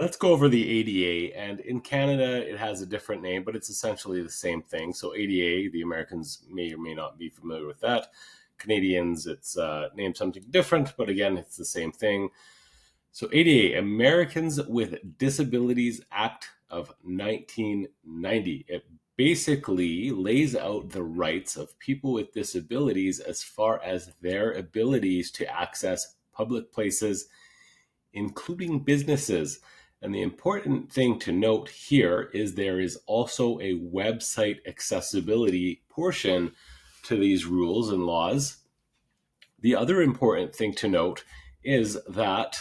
Let's go over the ADA. And in Canada, it has a different name, but it's essentially the same thing. So ADA, the Americans may or may not be familiar with that. Canadians, it's named something different, but again, it's the same thing. So ADA, Americans with Disabilities Act of 1990. It basically lays out the rights of people with disabilities as far as their abilities to access public places, including businesses. And the important thing to note here is there is also a website accessibility portion to these rules and laws. The other important thing to note is that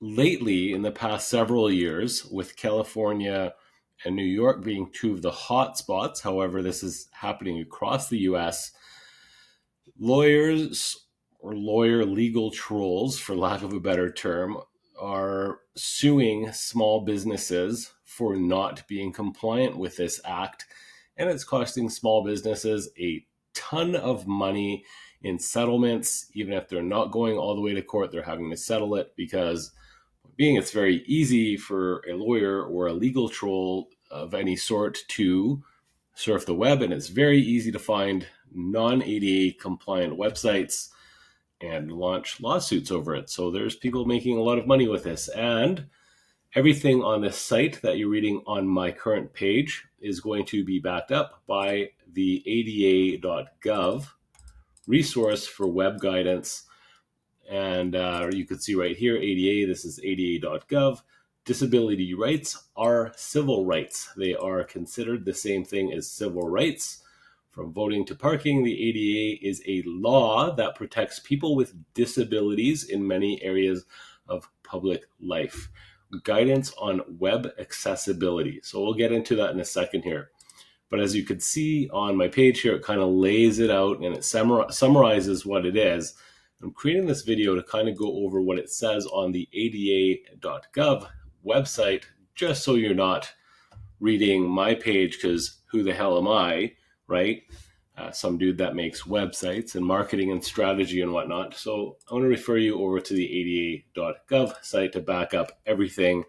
lately, in the past several years, with California and New York being two of the hot spots, however, this is happening across the US, lawyers or lawyer legal trolls, for lack of a better term, are suing small businesses for not being compliant with this act. And it's costing small businesses a ton of money in settlements. Even if they're not going all the way to court, they're having to settle it because it's very easy for a lawyer or a legal troll of any sort to surf the web, and it's very easy to find non-ADA compliant websites and launch lawsuits over it. So there's people making a lot of money with this, and everything on this site that you're reading on my current page is going to be backed up by the ada.gov resource for web guidance. And you can see right here, ADA, this is ada.gov. Disability rights are civil rights. They are considered the same thing as civil rights. From voting to parking, the ADA is a law that protects people with disabilities in many areas of public life. Guidance on web accessibility. So we'll get into that in a second here. But as you can see on my page here, it kind of lays it out and it summarizes what it is. I'm creating this video to kind of go over what it says on the ada.gov website, just so you're not reading my page, because who the hell am I, right? Some dude that makes websites and marketing and strategy and whatnot. So I want to refer you over to the ada.gov site to back up everything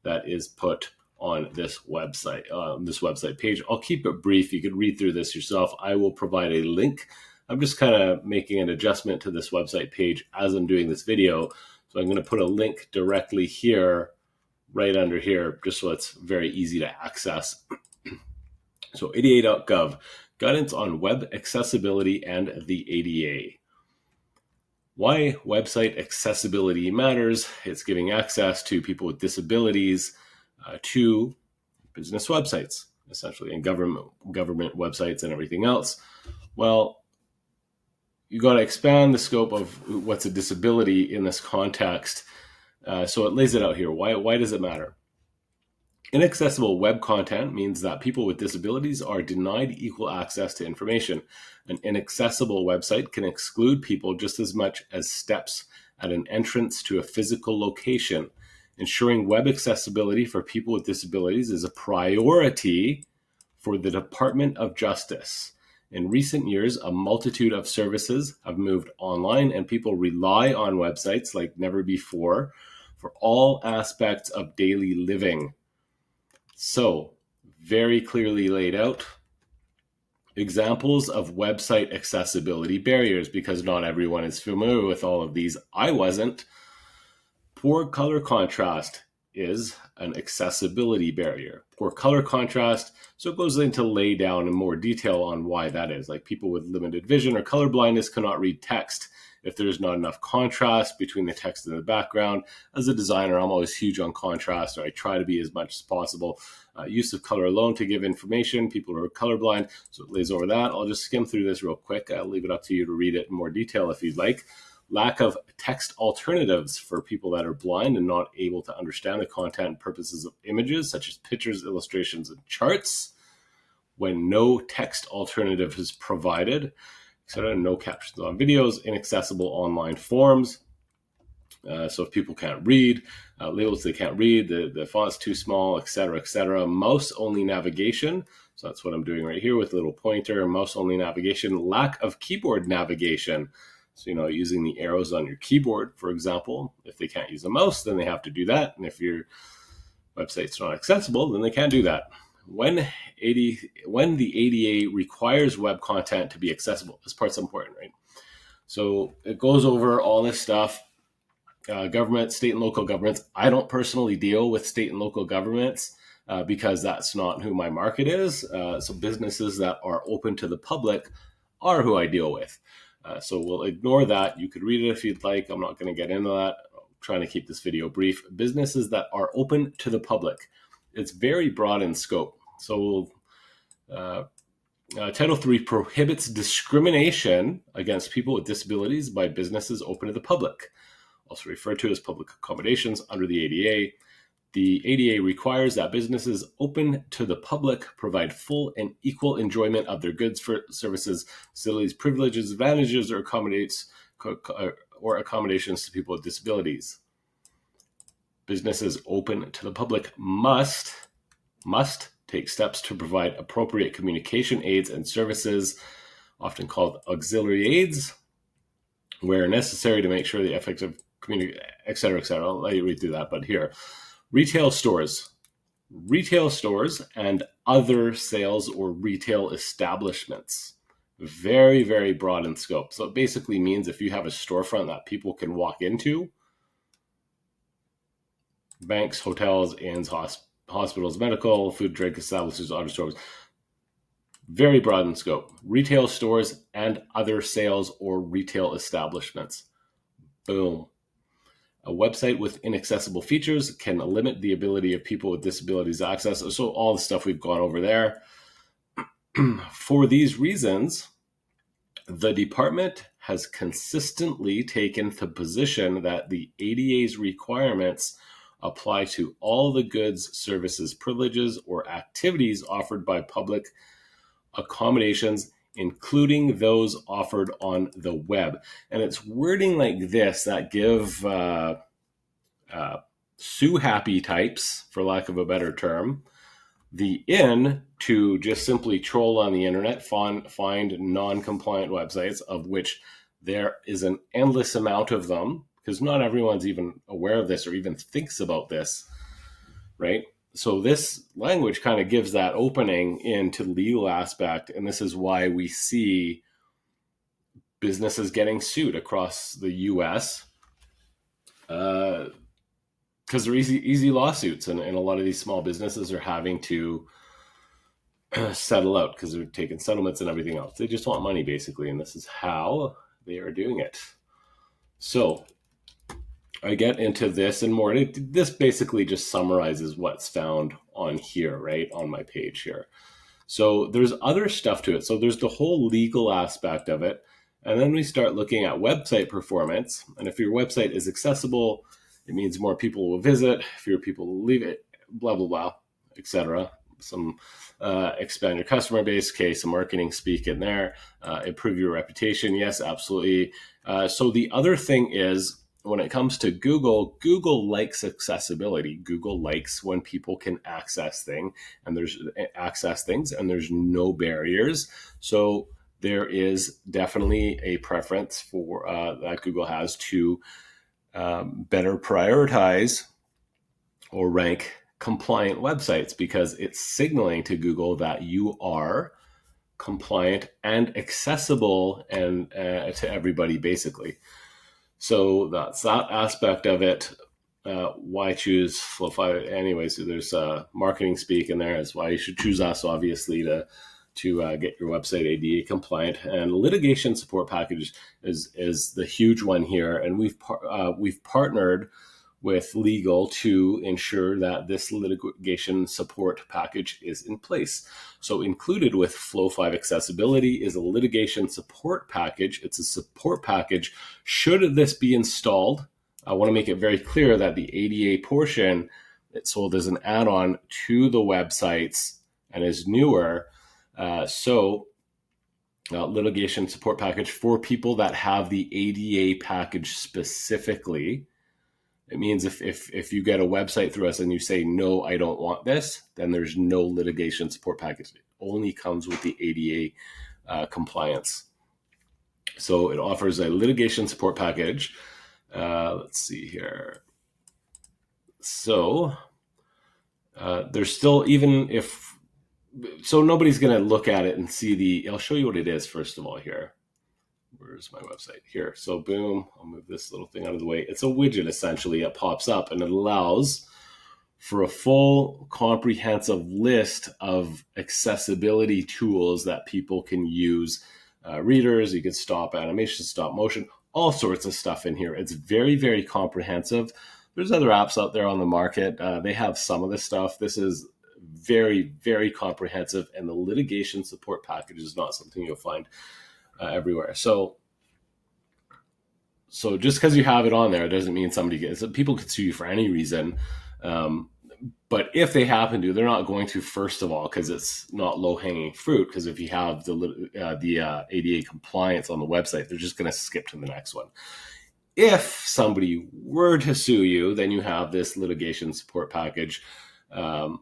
that is put on this website page. I'll keep it brief. You could read through this yourself. I will provide a link. I'm just kind of making an adjustment to this website page as I'm doing this video. So I'm going to put a link directly here, right under here, just so it's very easy to access. So ada.gov, guidance on web accessibility and the ADA. Why website accessibility matters. It's giving access to people with disabilities to business websites, essentially, and government websites and everything else. Well, you got to expand the scope of what's a disability in this context. So it lays it out here. Why does it matter? Inaccessible web content means that people with disabilities are denied equal access to information. An inaccessible website can exclude people just as much as steps at an entrance to a physical location. Ensuring web accessibility for people with disabilities is a priority for the Department of Justice. In recent years, a multitude of services have moved online, and people rely on websites like never before for all aspects of daily living. So, very clearly laid out examples of website accessibility barriers, because not everyone is familiar with all of these. I wasn't. Poor color contrast is an accessibility barrier. Poor color contrast, so it goes into lay down in more detail on why that is. Like people with limited vision or color blindness cannot read text if there's not enough contrast between the text and the background. As a designer, I'm always huge on contrast, or I try to be as much as possible. Use of color alone to give information, people who are colorblind, so it lays over that. I'll just skim through this real quick. I'll leave it up to you to read it in more detail if you'd like. Lack of text alternatives for people that are blind and not able to understand the content and purposes of images, such as pictures, illustrations, and charts. When no text alternative is provided, etc., no captions on videos, inaccessible online forms. So if people can't read, labels they can't read, the font's too small, etc., etc. Mouse-only navigation. So that's what I'm doing right here with a little pointer. Mouse-only navigation. Lack of keyboard navigation. So, using the arrows on your keyboard, for example, if they can't use a mouse, then they have to do that. And if your website's not accessible, then they can't do that. When the ADA requires web content to be accessible, this part's important, right? So it goes over all this stuff. Government, state and local governments. I don't personally deal with state and local governments because that's not who my market is. So businesses that are open to the public are who I deal with. So we'll ignore that. You could read it if you'd like. I'm not going to get into that. I'm trying to keep this video brief. Businesses that are open to the public. It's very broad in scope. So Title III prohibits discrimination against people with disabilities by businesses open to the public, also referred to as public accommodations under the ADA. The ADA requires that businesses open to the public provide full and equal enjoyment of their goods, services, facilities, privileges, advantages, or accommodations to people with disabilities. Businesses open to the public must take steps to provide appropriate communication aids and services, often called auxiliary aids, where necessary to make sure the effective community, et cetera, et cetera. I'll let you read through that, but here. Retail stores and other sales or retail establishments. Very, very broad in scope. So it basically means if you have a storefront that people can walk into, banks, hotels, inns, hospitals, medical, food, drink establishments, auto stores. Very broad in scope. Retail stores and other sales or retail establishments. Boom. A website with inaccessible features can limit the ability of people with disabilities access. So all the stuff we've gone over there. For these reasons, the department has consistently taken the position that the ADA's requirements apply to all the goods, services, privileges, or activities offered by public accommodations, including those offered on the web. And it's wording like this that give sue-happy types, for lack of a better term, the in to just simply troll on the internet, find non-compliant websites, of which there is an endless amount of them, because not everyone's even aware of this or even thinks about this, right? So this language kind of gives that opening into the legal aspect, and this is why we see businesses getting sued across the U.S. Because they're easy lawsuits, and a lot of these small businesses are having to settle out because they're taking settlements and everything else. They just want money, basically, and this is how they are doing it. So I get into this and more. This basically just summarizes what's found on here, right, on my page here. So there's other stuff to it. So there's the whole legal aspect of it. And then we start looking at website performance. And if your website is accessible, it means more people will visit. Fewer people will leave it, blah, blah, blah, etc. Some expand your customer base, some marketing speak in there, improve your reputation. Yes, absolutely. So the other thing is, when it comes to Google, Google likes accessibility. Google likes when people can access things, and there's no barriers. So there is definitely a preference for that Google has to better prioritize or rank compliant websites, because it's signaling to Google that you are compliant and accessible and to everybody, basically. So that's that aspect of it. Why choose Flow5? Anyways, so there's marketing speak in there. That's why you should choose us, obviously, to get your website ADA compliant. And litigation support package is the huge one here. And we've partnered with legal to ensure that this litigation support package is in place. So included with Flow5 accessibility is a litigation support package. It's a support package. Should this be installed, I want to make it very clear that the ADA portion, it's sold as an add-on to the websites and is newer. Litigation support package for people that have the ADA package specifically. It means if you get a website through us and you say, no, I don't want this, then there's no litigation support package. It only comes with the ADA compliance. So it offers a litigation support package. Let's see here. So there's still, even if, so nobody's going to look at it and see I'll show you what it is first of all here. Where's my website? Here. So boom, I'll move this little thing out of the way. It's a widget essentially. It pops up and it allows for a full comprehensive list of accessibility tools that people can use. Readers, you can stop animation, stop motion, all sorts of stuff in here. It's very, very comprehensive. There's other apps out there on the market. They have some of this stuff. This is very, very comprehensive, and the litigation support package is not something you'll find everywhere. So just because you have it on there doesn't mean people could sue you for any reason. But if they happen to, they're not going to, first of all, because it's not low-hanging fruit. Because if you have the ADA compliance on the website, they're just going to skip to the next one. If somebody were to sue you, then you have this litigation support package, an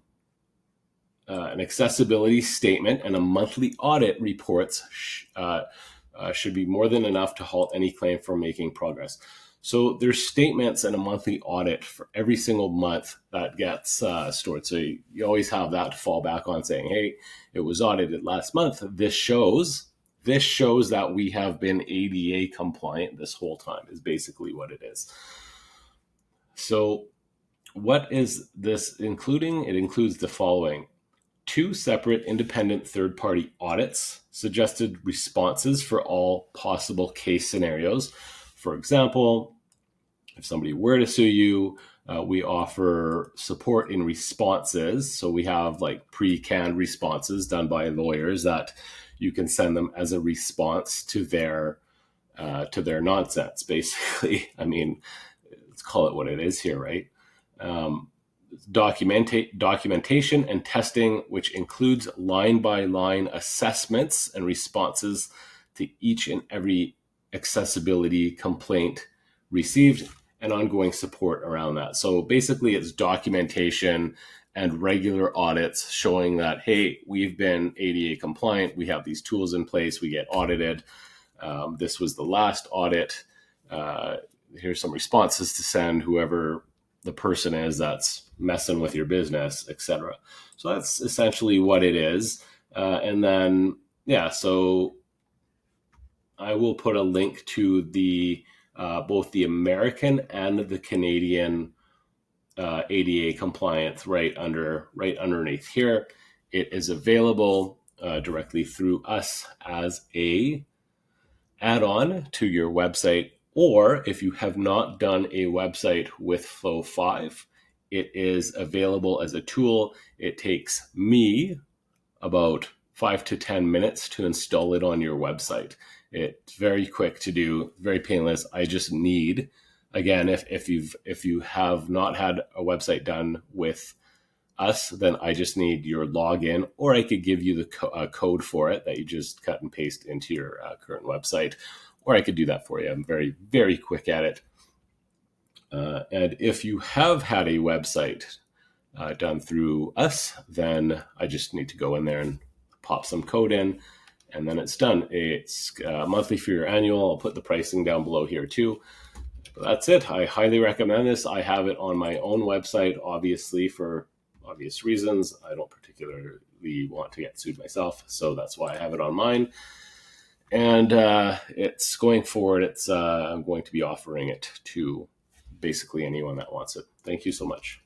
accessibility statement, and a monthly audit reports should be more than enough to halt any claim from making progress. So there's statements and a monthly audit for every single month that gets stored. So you always have that to fall back on, saying, hey, it was audited last month. This shows that we have been ADA compliant this whole time, is basically what it is. So what is this including? It includes the following: 2 separate independent third-party audits, suggested responses for all possible case scenarios. For example, if somebody were to sue you, we offer support in responses. So we have like pre-canned responses done by lawyers that you can send them as a response to their nonsense, basically. I mean, let's call it what it is here, right? Documentation and testing, which includes line-by-line assessments and responses to each and every accessibility complaint received, and ongoing support around that. So basically it's documentation and regular audits showing that, hey, we've been ADA compliant, we have these tools in place, we get audited. This was the last audit. Here's some responses to send whoever the person is that's messing with your business, etc. So that's essentially what it is. And then, so I will put a link to the both the American and the Canadian ADA compliance right underneath here. It is available directly through us as a add-on to your website, or if you have not done a website with Flow 5, it is available as a tool. It takes me about 5 to 10 minutes to install it on your website. It's very quick to do, very painless. I just need, again, if you have not had a website done with us, then I just need your login, or I could give you the code for it that you just cut and paste into your current website, or I could do that for you. I'm very, very quick at it. And if you have had a website done through us, then I just need to go in there and pop some code in, and then it's done. It's monthly for your annual. I'll put the pricing down below here too. But that's it. I highly recommend this. I have it on my own website, obviously, for obvious reasons. I don't particularly want to get sued myself, so that's why I have it on mine. And it's going forward. I'm going to be offering it to basically anyone that wants it. Thank you so much.